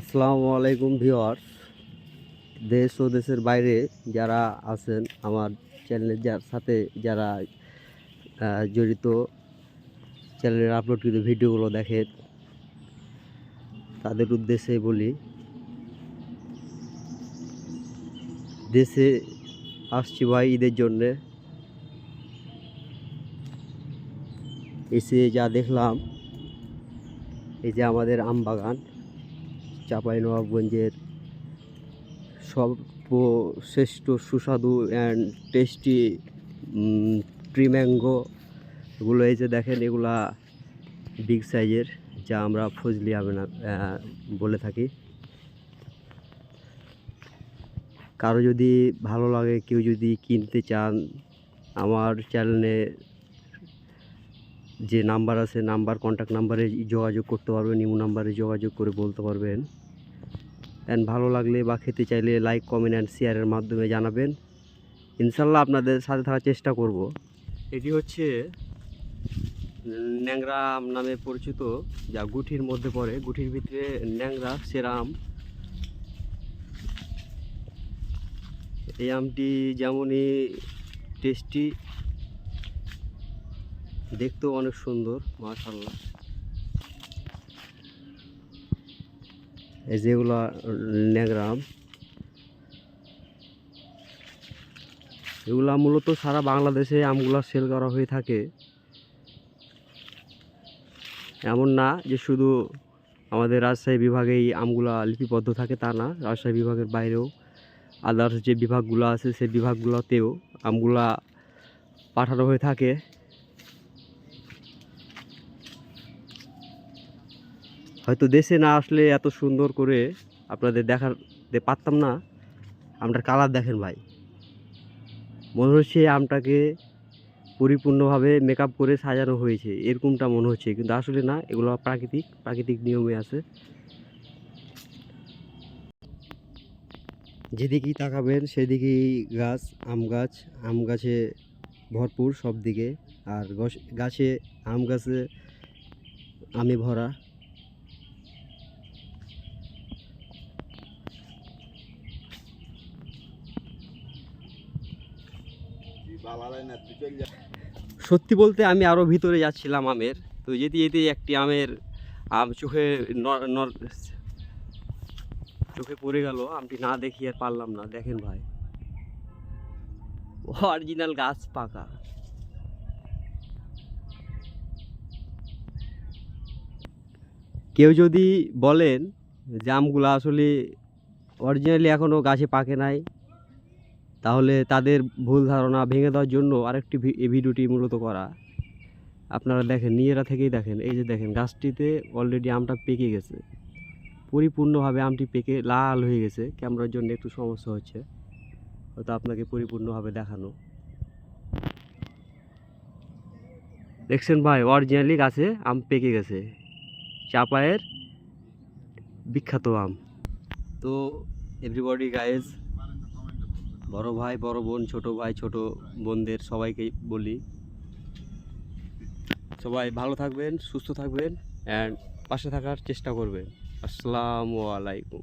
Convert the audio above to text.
আসসালামু আলাইকুম ভিউয়ার্স। দেশ ও দেশের বাইরে যারা আছেন আমার চ্যানেলের সাথে যারা জড়িত, চ্যানেলের আপলোডকৃত ভিডিওগুলো দেখেন, তাদের উদ্দেশ্যে বলি, দেশে আসছি ভাই ঈদের জন্যে। এসে যা দেখলাম, এই যে আমাদের আম বাগান, চাঁপাইনবাবগঞ্জের সর্বশ্রেষ্ঠ সুস্বাদু অ্যান্ড টেস্টি ট্রি ম্যাঙ্গো এগুলো। এই যে দেখেন, এগুলা বিগ সাইজের, যা আমরা ফজলি আম বলে থাকি। কারো যদি ভালো লাগে, কেউ যদি কিনতে চান, আমার চ্যানেলে যে নাম্বার আছে, কন্ট্যাক্ট নাম্বারে যোগাযোগ করতে পারবেন, ইমো নাম্বারে যোগাযোগ করে বলতে পারবেন। অ্যান্ড ভালো লাগলে বা খেতে চাইলে লাইক, কমেন্ট অ্যান্ড শেয়ারের মাধ্যমে জানাবেন। ইনশাল্লাহ আপনাদের সাথে থাকার চেষ্টা করব। এটি হচ্ছে ন্যাংরা আম নামে পরিচিত, যা গুঠির মধ্যে পড়ে। গুঠির ভিতরে ন্যাংরা সেরা আম। এই আমটি যেমনই টেস্টি, দেখতেও অনেক সুন্দর, মাশাআল্লাহ। এই যেগুলো ন্যাংরা আম, এগুলা মূলত সারা বাংলাদেশে আমগুলা সেল করা হয়ে থাকে। এমন না যে শুধু আমাদের রাজশাহী বিভাগে এই আমগুলা লিপিবদ্ধ থাকে, তা না। রাজশাহী বিভাগের বাইরেও আদার্স যে বিভাগগুলো আছে, সেই বিভাগগুলোতেও আমগুলা পাঠানো হয়ে থাকে। হয়তো দেশে না আসলে এত সুন্দর করে আপনাদের দেখাতে পারতাম না। আমটার কালার দেখেন ভাই, মনে হচ্ছে আমটাকে পরিপূর্ণভাবে মেকআপ করে সাজানো হয়েছে, এরকমটা মনে হচ্ছে, কিন্তু আসলে না, এগুলো প্রাকৃতিক নিয়মে আছে। যেদিকেই তাকাবেন সেদিকেই গাছ, আম গাছে ভরপুর সব দিকে। আর গাছে আমে ভরা। সত্যি বলতে আমি আরও ভিতরে যাচ্ছিলাম আমের, তো যেতে যেতে একটি আম চোখে পড়ে গেল। আমটি না দেখি আর পারলাম না। দেখেন ভাই, অরিজিনাল গাছ পাকা। কেউ যদি বলেন যে আমগুলো আসলে অরিজিনালি এখনও গাছে পাকে নাই, তাহলে তাদের ভুল ধারণা ভেঙে দেওয়ার জন্য আরেকটি এই ভিডিওটি মূলত করা। আপনারা দেখেন, নিজেরা থেকেই দেখেন। এই যে দেখেন, গাছটিতে অলরেডি আমটা পেকে গেছে, পরিপূর্ণভাবে আমটি পেকে লাল হয়ে গেছে। ক্যামেরার জন্য একটু সমস্যা হচ্ছে, হয়তো আপনাকে পরিপূর্ণভাবে দেখানো। দেখছেন ভাই, অরিজিনালি গাছে আম পেকে গেছে, চাপায়ের বিখ্যাত আম। তো এভরিবডি গাইজ, বড় ভাই, বড় বোন, ছোট ভাই, ছোট বোনদের সবাইকে বলি, সবাই ভালো থাকবেন, সুস্থ থাকবেন, অ্যান্ড পাশে থাকার চেষ্টা করবেন। আসসালামু আলাইকুম।